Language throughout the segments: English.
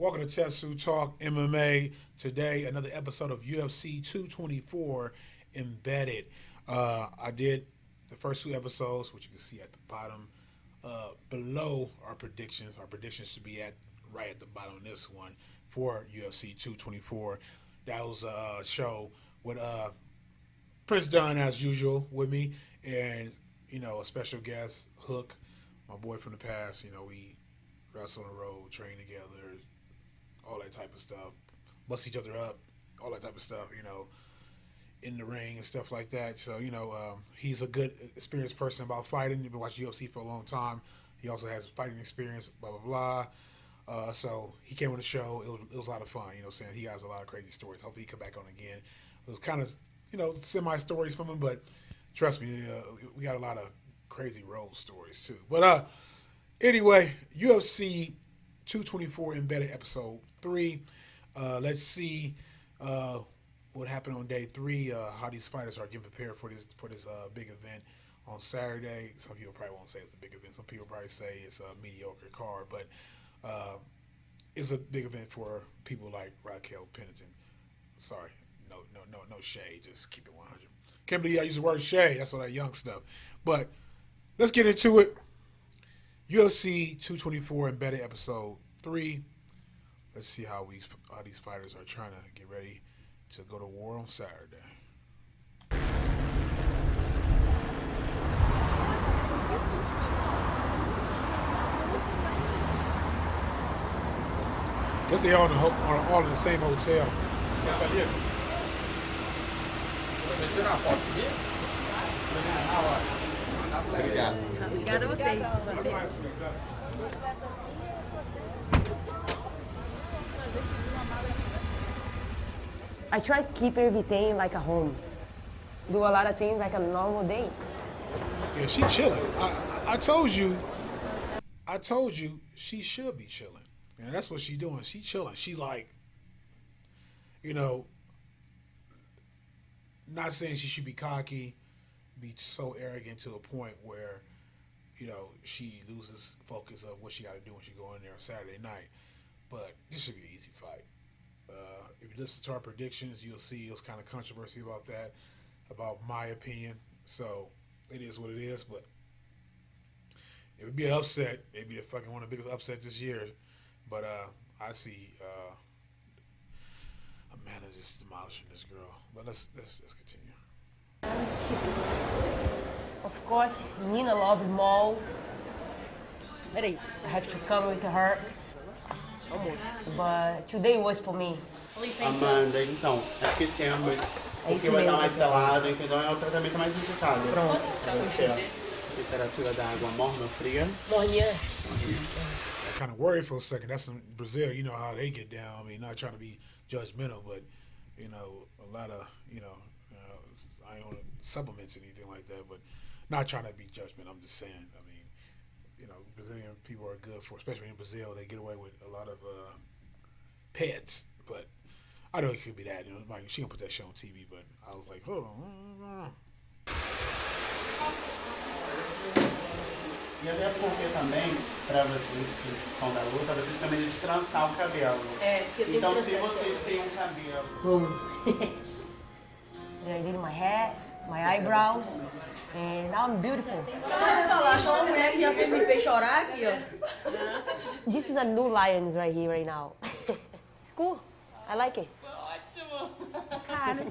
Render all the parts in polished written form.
Welcome to Tetsu Talk MMA. Today, another episode of UFC 224 Embedded. I did the first two episodes, which you can see at the bottom below our predictions. Our predictions should be right at the bottom of this one for UFC 224. That was a show with Prince Dunn, as usual, with me, and a special guest, Hook, my boy from the past. We wrestle on the road, train together, all that type of stuff, bust each other up, all that type of stuff, in the ring and stuff like that. So, he's a good, experienced person about fighting. He's been watching UFC for a long time. He also has fighting experience, blah, blah, blah. So he came on the show. It was a lot of fun, He has a lot of crazy stories. Hopefully he come back on again. It was kind of, semi-stories from him, but trust me, we got a lot of crazy road stories too. But anyway, UFC 224 Embedded Episode 3. Let's see what happened on day 3. How these fighters are getting prepared for this big event on Saturday. Some people probably won't say it's a big event. Some people probably say it's a mediocre card, but it's a big event for people like Raquel Pennington. Sorry, no shade. Just keep it 100. Can't believe I use the word shade. That's all that young stuff. But let's get into it. UFC 224 Embedded Episode 3. Let's see how these fighters are trying to get ready to go to war on Saturday. Guess they are all in the same hotel. Obrigada a vocês. I try to keep everything like a home. Do a lot of things like a normal day. Yeah, she chilling. I told you she should be chilling. And that's what she doing. She chilling. She like, not saying she should be cocky, be so arrogant to a point where, she loses focus of what she got to do when she go in there on Saturday night. But this should be an easy fight. If you listen to our predictions, you'll see it was kind of controversy about that, about my opinion. So it is what it is. But it would be an upset. It'd be one of the biggest upsets this year. But I see Amanda just demolishing this girl. But let's continue. Of course, Nina loves Maul. I have to come with her. Almost. But today was for me. Amanda, então, aqui temos o que vai dar mais selado, entendeu? É o tratamento mais indicado. Pronto. Para você, ó. Temperatura da água morna ou fria. Morninha. I kind of worried for a second. That's in Brazil. You know how they get down. I mean, not trying to be judgmental, but, a lot of, I don't want supplements or anything like that, but not trying to be judgmental. I'm just saying, I mean, Brazilian people are good for, especially in Brazil, they get away with a lot of pets, but I know it could be that. Like she gonna put that show on TV, but I was like, hold on. E até porque também, para vocês que são da luta, vocês também de trançar o cabelo. Então, se vocês têm cabelo... I did my hair, my eyebrows, and now I'm beautiful. Só uma mulher que já me fez chorar aqui, ó. This is a new lions right here, right now. It's cool. I like it. Ótimo. Cara.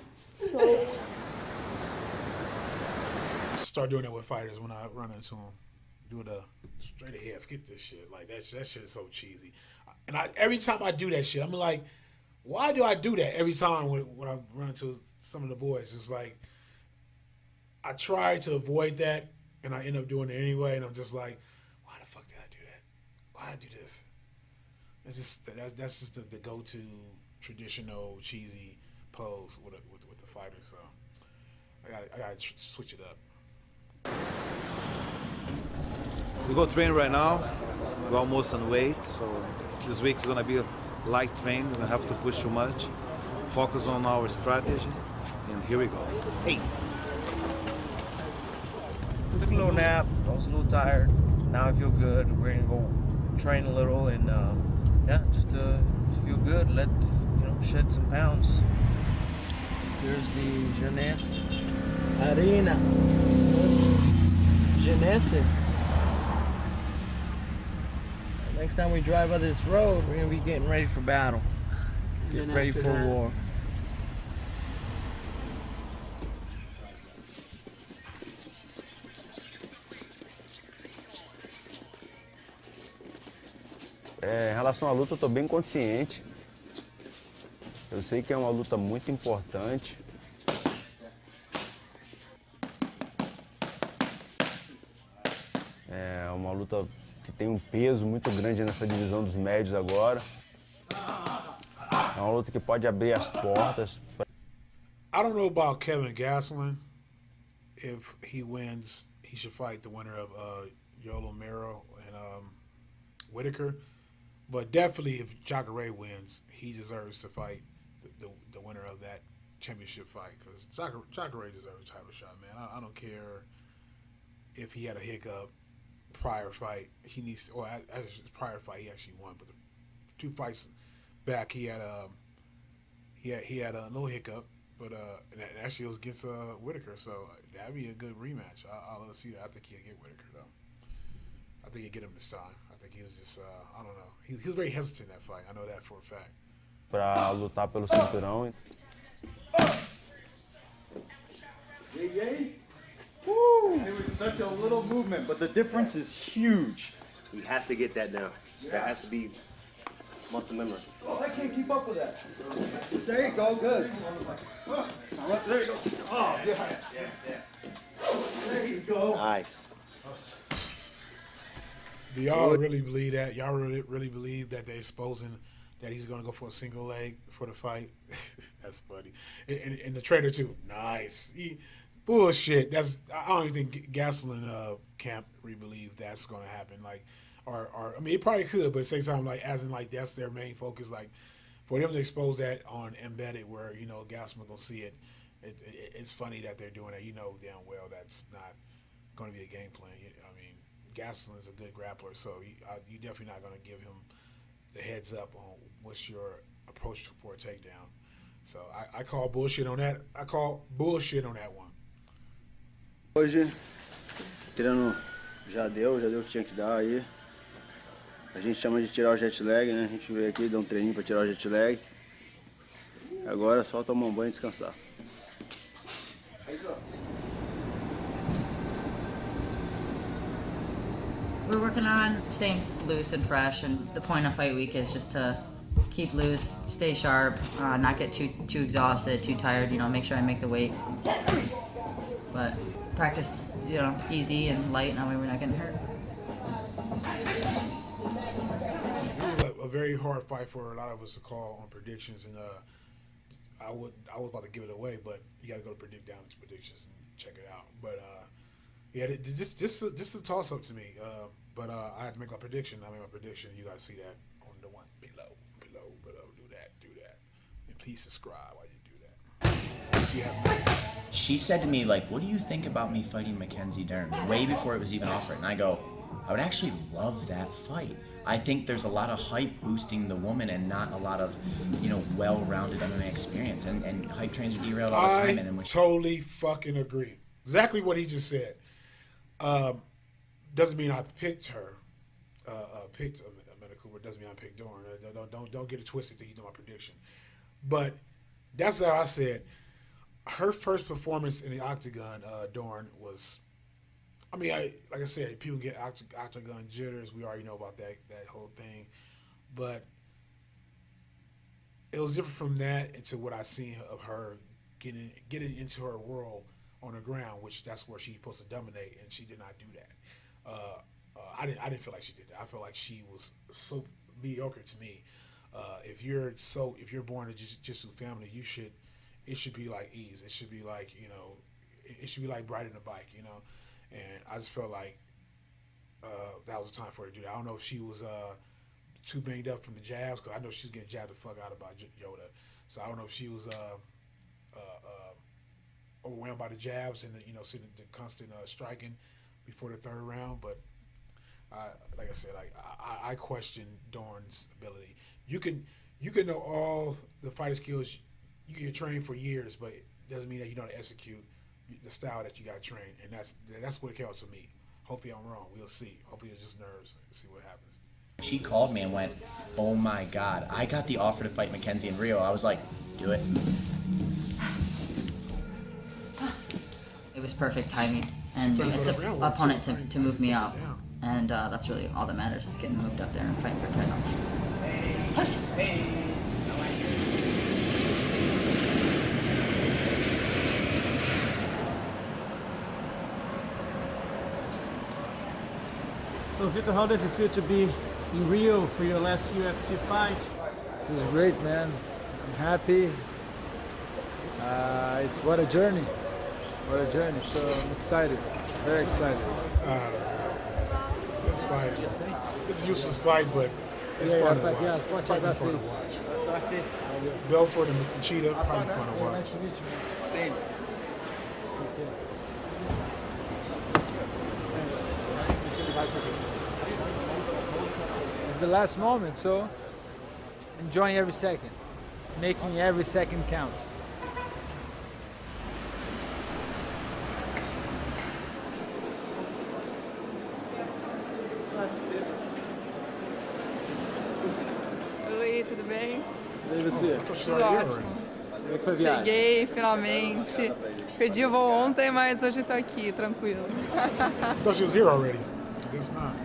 Start doing that with fighters when I run into them. Do the straight ahead, forget this shit. Like that shit is so cheesy. And every time I do that shit, I'm like, why do I do that every time when I run into some of the boys? It's like I try to avoid that, and I end up doing it anyway. And I'm just like, why the fuck did I do that? Why did I do this? It's just that's just the go-to traditional cheesy pose with the fighter. So I gotta switch it up. We go train right now. We're almost on weight, so this week is gonna be a light train. We don't have to push too much. Focus on our strategy, and here we go. Hey. Took a little nap. I was a little tired. Now I feel good. We're gonna go train a little and yeah, just feel good, shed some pounds. Here's the Jeunesse Arena. Jeunesse. Next time we drive on this road, we're gonna be getting ready for battle. Get ready for war. Em relação à luta, eu estou bem consciente. Eu sei que é uma luta muito importante. É uma luta que tem um peso muito grande nessa divisão dos médios agora. É uma luta que pode abrir as portas. I don't know about Kevin Gastelum. If he wins, he should fight the winner of Yoel Romero and Whitaker. But definitely, if Jacare wins, he deserves to fight the winner of that championship fight, because Jacare deserves a title shot, man. I don't care if he had a hiccup prior fight. He needs to, or as his prior fight, he actually won. But the 2 fights back, he had a little hiccup. But and actually, it was against Whitaker, so that'd be a good rematch. I'll let us see that. I think he'll get Whitaker though. I think he'll get him this time. I think he was just I don't know. He was very hesitant in that fight. I know that for a fact. Para lutar pelo cinturão. Yay! Woo! It was such a little movement, but the difference is huge. He has to get that down. That has to be muscle memory. Oh, I can't keep up with that. There you go, good. There you go. Oh, yeah. There you go. Nice. Do y'all really believe that? Y'all really believe that they're exposing that he's going to go for a single leg for the fight? That's funny. And the trader too. Nice. Bullshit. I don't even think Gastelum camp really believes that's going to happen. Like, or I mean, it probably could, but at the same time, like, as in like that's their main focus. Like, for them to expose that on Embedded, where Gastelum gonna see it. It's funny that they're doing it. You know damn well that's not going to be a game plan. I mean, Gastelum is a good grappler, so you definitely not going to give him the heads up on what's your approach for a takedown. So I call bullshit on that. I call bullshit on that one. Hoje, treino já deu o que tinha que dar aí. A gente chama de tirar o jet lag, né? A gente veio aqui, deu um treininho para tirar o jet lag. Agora é só tomar um banho e descansar. We're working on staying loose and fresh, and the point of fight week is just to keep loose, stay sharp, not get too exhausted, too tired. Make sure I make the weight, but practice, easy and light. That way we're not getting hurt. This is a very hard fight for a lot of us to call on predictions, and I was about to give it away, but you got to go to predict down to predictions and check it out. But yeah, this is a toss up to me. But I had to make my prediction. I made my prediction. You guys see that on the one below. Do that, and please subscribe while you do that. She said to me, like, what do you think about me fighting Mackenzie Dern? Way before it was even offered. And I go, I would actually love that fight. I think there's a lot of hype boosting the woman and not a lot of, well-rounded MMA experience. And hype trains are derailed all the time. I totally fucking agree. Exactly what he just said. Doesn't mean I picked her. Picked Amanda Cooper. Doesn't mean I picked Dorn. Don't get it twisted that you know my prediction. But that's how I said. Her first performance in the octagon, Dorn, was. I mean, like I said, people get octagon jitters. We already know about that whole thing, but it was different from that into what I seen of her getting into her world on the ground, which that's where she's supposed to dominate, and she did not do that. I didn't feel like she did that. I felt like she was so mediocre to me. If you're born in a jiu-jitsu family, it should be like ease. It should be like it should be like riding a bike, And I just felt like that was the time for her to do that. I don't know if she was too banged up from the jabs, because I know she's getting jabbed the fuck out about Yoda. So I don't know if she was overwhelmed by the jabs and the constant striking before the third round. But like I said, I question Dorn's ability. You can know all the fighting skills. You can train for years, but it doesn't mean that you don't execute the style that you got trained, and that's what it counts for me. Hopefully I'm wrong. We'll see. Hopefully it's just nerves. See what happens. She called me and went, "Oh my God, I got the offer to fight Mackenzie in Rio." I was like, "Do it." It was perfect timing, and it's an opponent to move me up, and that's really all that matters, is getting moved up there and fighting for a title. So Victor, how does it feel to be in Rio for your last UFC fight? Feels great, man. I'm happy. It's what a journey. What a journey. So I'm excited. Very excited. This fight is a useless fight, but it's fun to watch. Yeah, Probably fun to watch. Belfort and Cheetah, probably fun to watch. Nice to meet you. Same. It's the last moment, so enjoying every second, making every second count. Oi, tudo bem? E você? Tudo ótimo. Cheguei finalmente. Perdi o voo ontem, mas hoje tô aqui, tranquilo. I thought she was here already. I guess not.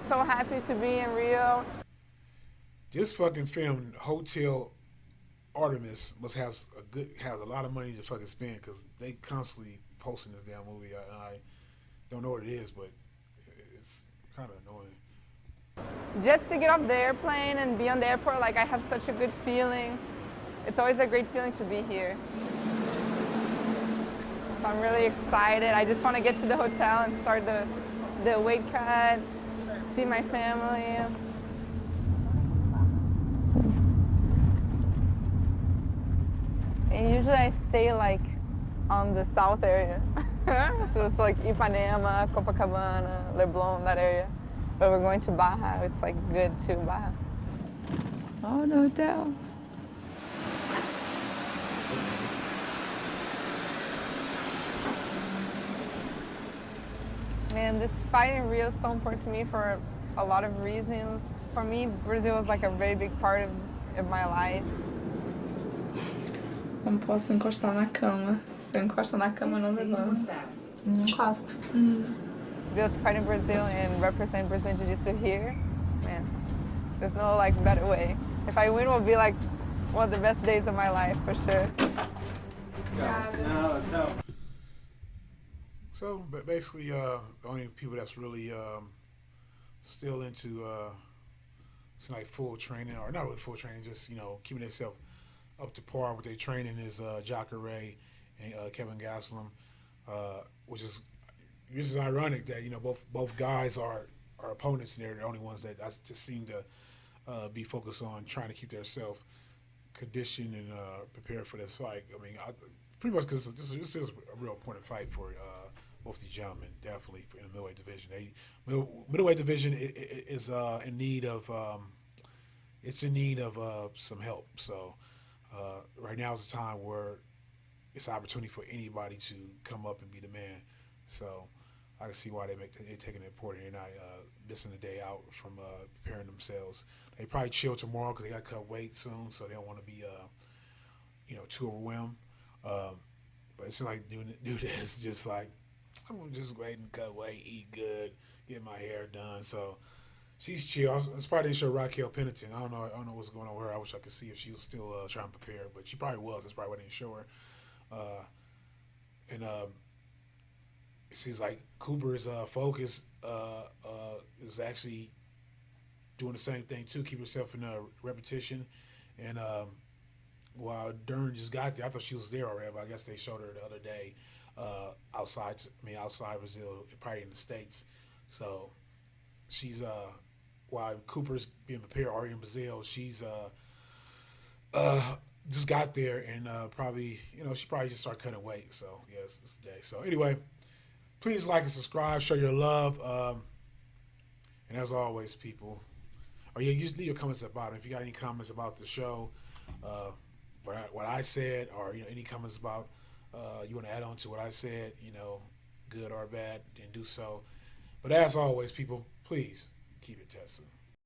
So happy to be in Rio. This fucking film, Hotel Artemis, must have a lot of money to fucking spend, because they constantly posting this damn movie. I don't know what it is, but it's kind of annoying. Just to get off the airplane and be on the airport, like I have such a good feeling. It's always a great feeling to be here. So I'm really excited. I just want to get to the hotel and start the weight cut, see my family. And usually I stay like on the south area. So it's like Ipanema, Copacabana, Leblon, that area. But we're going to Baja. It's like good to Baja. Oh, the hotel. Man, this fight in Rio is so important to me for a lot of reasons. For me, Brazil was like a very big part of my life. Não posso encostar na cama. Se eu encosto na cama, não levanta. Não encosto. Be able to fight in Brazil and represent Brazilian Jiu-Jitsu here, man, there's no like better way. If I win, it will be like one of the best days of my life for sure. So, but basically, the only people that's really still into like full training, or not really full training, just keeping themselves up to par with their training is Jacare and Kevin Gastelum, which is ironic that both guys are opponents, and they're the only ones that just seem to be focused on trying to keep themselves conditioned and prepared for this fight. I mean, pretty much because this is a real important fight for both these gentlemen, definitely in the middleweight division. Middleweight division is in need of some help. So right now is the time where it's an opportunity for anybody to come up and be the man. So I can see why they're taking it important. They're not missing a day out from preparing themselves. They probably chill tomorrow because they got to cut weight soon, so they don't want to be too overwhelmed. But it's like doing this, just like I'm gonna just wait and cut weight, eat good, get my hair done. So she's chill. It's probably didn't show Raquel Pennington. I don't know what's going on with her. I wish I could see if she was still trying to prepare, but she probably was. That's probably why they didn't show her. And it seems like Cooper's focus is actually doing the same thing too. Keep herself in a repetition. And while Dern just got there, I thought she was there already, but I guess they showed her the other day outside Brazil, probably in the States. So she's while Cooper's being prepared already in Brazil, she's just got there and probably she probably just started cutting weight. So yes, this day. So anyway, please like and subscribe, show your love. And as always, people, or yeah, you just leave your comments at the bottom. If you got any comments about the show, what I said, or any comments about you want to add on to what I said, good or bad, then do so. But as always, people, please keep it tested.